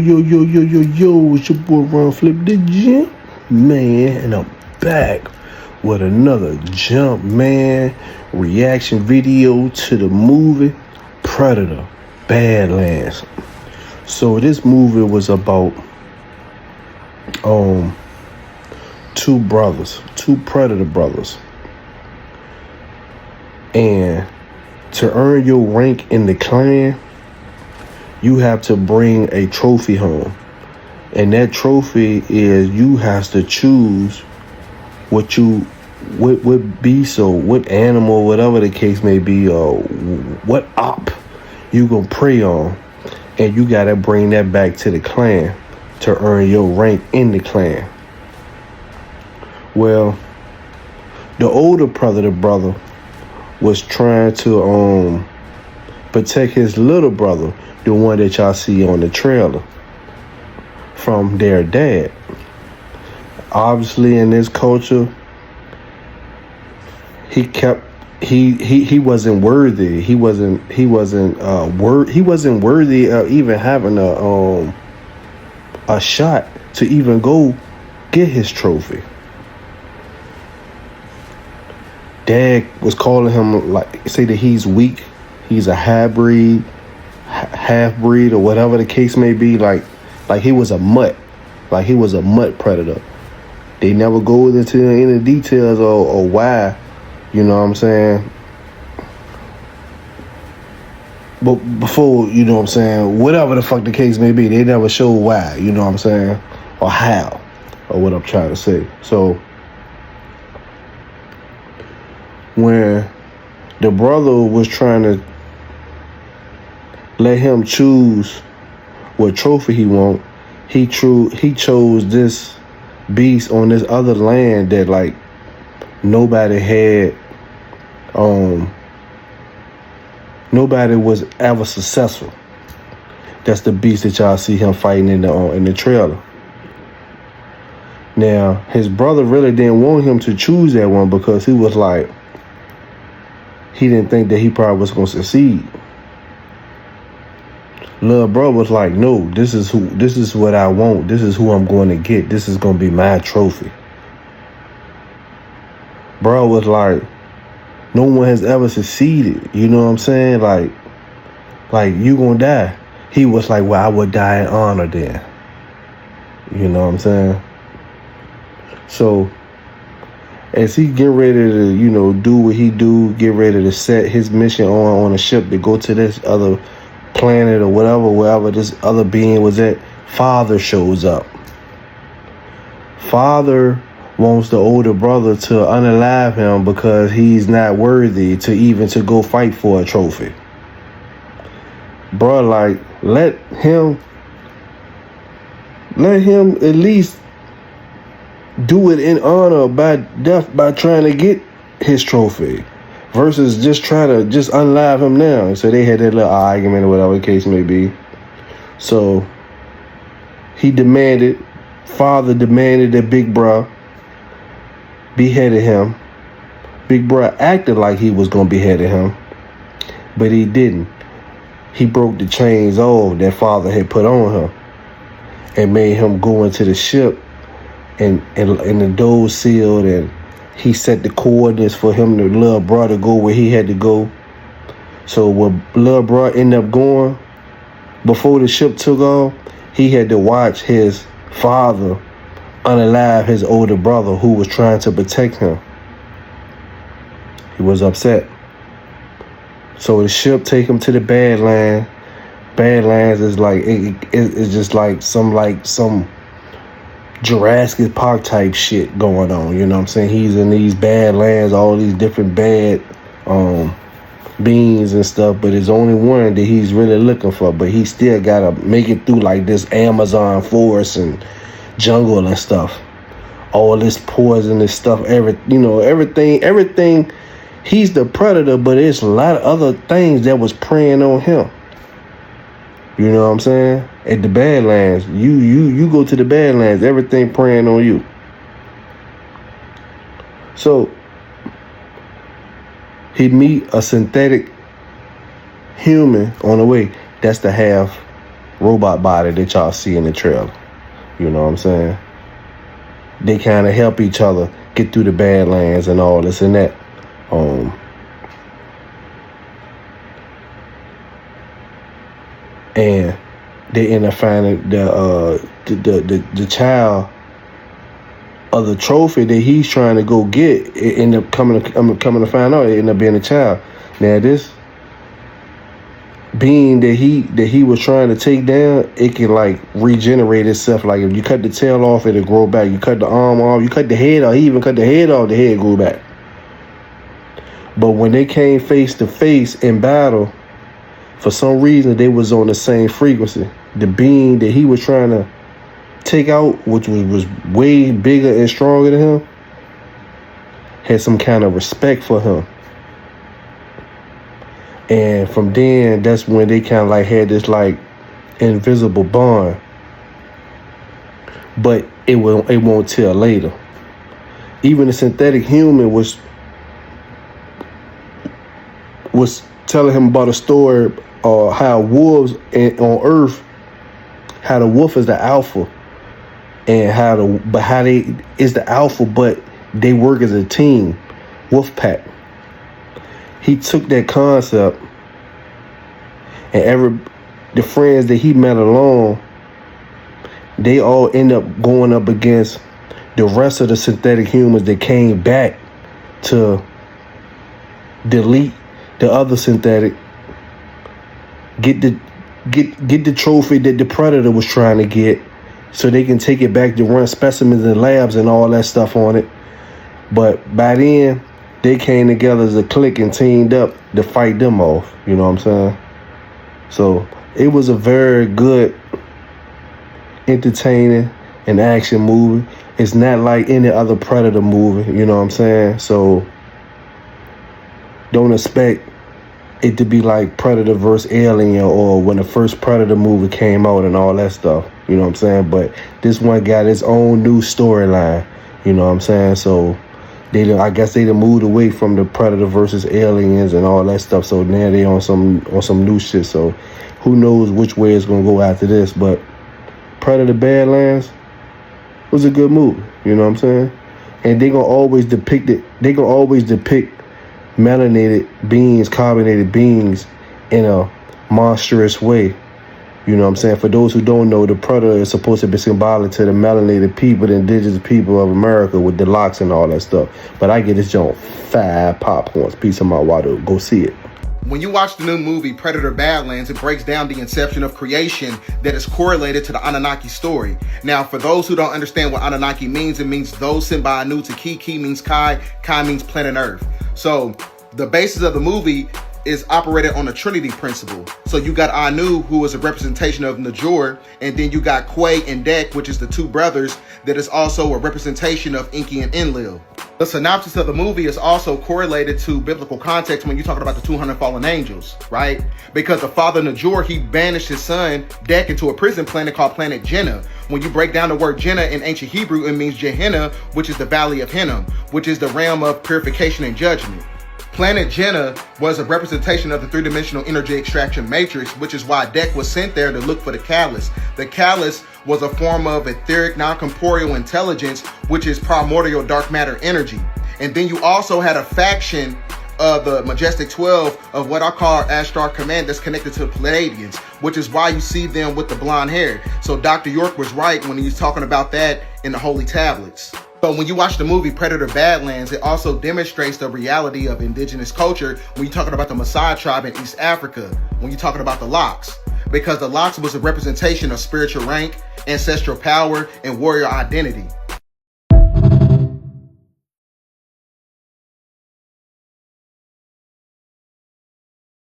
Yo, it's your boy RONFLIPDAJUMPMAN, and I'm back with another Jump Man reaction video to the movie Predator, Badlands. So this movie was about two Predator brothers, and to earn your rank in the clan, you have to bring a trophy home. And that trophy is, you have to choose what beast or what animal, whatever the case may be, or what op you gonna prey on. And you gotta bring that back to the clan to earn your rank in the clan. Well, the older Predator brother was trying to protect his little brother, the one that y'all see on the trailer, from their dad. Obviously, in this culture, he wasn't worthy. He wasn't worthy of even having a shot to even go get his trophy. Dad was calling him, like, say that he's weak, he's a half breed or whatever the case may be, like he was a mutt, like he was a mutt predator. They never go into any details or why, you know what I'm saying? But before, you know what I'm saying, whatever the fuck the case may be, they never show why, you know what I'm saying, or how, or what I'm trying to say. So when the brother was trying to let him choose what trophy he want, he chose this beast on this other land that, like, nobody had, nobody was ever successful. That's the beast that y'all see him fighting in the trailer. Now, his brother really didn't want him to choose that one because he was like, he didn't think that he probably was gonna succeed. Little bro was like, no, this is what I want. This is who I'm going to get. This is going to be my trophy. Bro was like, no one has ever succeeded. You know what I'm saying? Like you going to die. He was like, well, I would die in honor then. You know what I'm saying? So as he get ready to, you know, do what he do, get ready to set his mission on a ship to go to this other planet or whatever, wherever this other being was at, Father shows up. Father wants the older brother to unalive him because he's not worthy to go fight for a trophy. Bro, like, let him at least do it in honor by death, by trying to get his trophy, versus just try to just unalive him now. So they had that little argument or whatever the case may be. So Father demanded that Big Bro beheaded him. Big Bro acted like he was gonna behead him, but he didn't. He broke the chains off that Father had put on him and made him go into the ship, and the doors sealed, and he set the coordinates for him, the little bro, to go where he had to go. So when little bro ended up going, before the ship took off, he had to watch his father unalive his older brother who was trying to protect him. He was upset. So the ship take him to the Badlands. Badlands is like, it's just like some Jurassic Park type shit going on, you know what I'm saying? He's in these Badlands, all these different bad beings and stuff, but there's only one that he's really looking for, but he still gotta make it through like this Amazon forest and jungle and stuff. All this poisonous stuff, everything. He's the predator, but there's a lot of other things that was preying on him. You know what I'm saying? At the Badlands, you go to the Badlands, everything preying on you. So he meet a synthetic human on the way. That's the half robot body that y'all see in the trailer. You know what I'm saying? They kind of help each other get through the Badlands and all this and that. And they end up finding the child of the trophy that he's trying to go get. It end up coming to find out it ended up being a child. Now this being that he was trying to take down, it can like regenerate itself. Like if you cut the tail off, it'll grow back. You cut the arm off, you cut the head off. He even cut the head off, the head grew back. But when they came face to face in battle, for some reason they was on the same frequency. The being that he was trying to take out, which was way bigger and stronger than him, had some kind of respect for him. And from then, that's when they kind of like had this like invisible bond. But it won't till later. Even the synthetic human was telling him about a story how wolves on Earth, how the wolf is the alpha, and how they is the alpha, but they work as a team, wolf pack. He took that concept, and the friends that he met along, they all end up going up against the rest of the synthetic humans that came back to delete the other synthetic, get the trophy that the Predator was trying to get, so they can take it back to run specimens in labs and all that stuff on it. But by then, they came together as a clique and teamed up to fight them off. You know what I'm saying? So it was a very good, entertaining, and action movie. It's not like any other Predator movie. You know what I'm saying? So don't expect it to be like Predator vs. Alien or when the first Predator movie came out and all that stuff. You know what I'm saying? But this one got its own new storyline. You know what I'm saying? So I guess they done moved away from the Predator versus Aliens and all that stuff. So now they on some new shit. So who knows which way it's gonna go after this? But Predator Badlands was a good movie. You know what I'm saying? And they gonna always depict it. They gonna always depict melanated beings, carbonated beings in a monstrous way. You know what I'm saying? For those who don't know, the Predator is supposed to be symbolic to the melanated people, the indigenous people of America with the locks and all that stuff. But I get this joint 5 popcorns, piece of my water. Go see it. When you watch the new movie Predator Badlands, it breaks down the inception of creation that is correlated to the Anunnaki story. Now, for those who don't understand what Anunnaki means, it means those sent by Anu to Ki. Ki means Kai. Kai means planet Earth. So the basis of the movie is operated on a Trinity principle. So you got Anu, who is a representation of Najor, and then you got Quay and Dek, which is the two brothers, that is also a representation of Enki and Enlil. The synopsis of the movie is also correlated to biblical context when you're talking about the 200 fallen angels, right? Because the father Najor, he banished his son Dek into a prison planet called Planet Jenna. When you break down the word Jenna in ancient Hebrew, it means Gehenna, which is the valley of Hinnom, which is the realm of purification and judgment. Planet Jenna was a representation of the three-dimensional energy extraction matrix, which is why Dek was sent there to look for the Callus. The Callus was a form of etheric, non-corporeal intelligence, which is primordial dark matter energy. And then you also had a faction of the Majestic 12 of what I call Ashtar Command that's connected to the Pleiadians, which is why you see them with the blonde hair. So Dr. York was right when he was talking about that in the Holy Tablets. But when you watch the movie Predator Badlands, it also demonstrates the reality of indigenous culture when you're talking about the Maasai tribe in East Africa, when you're talking about the Lox. Because the Lox was a representation of spiritual rank, ancestral power, and warrior identity.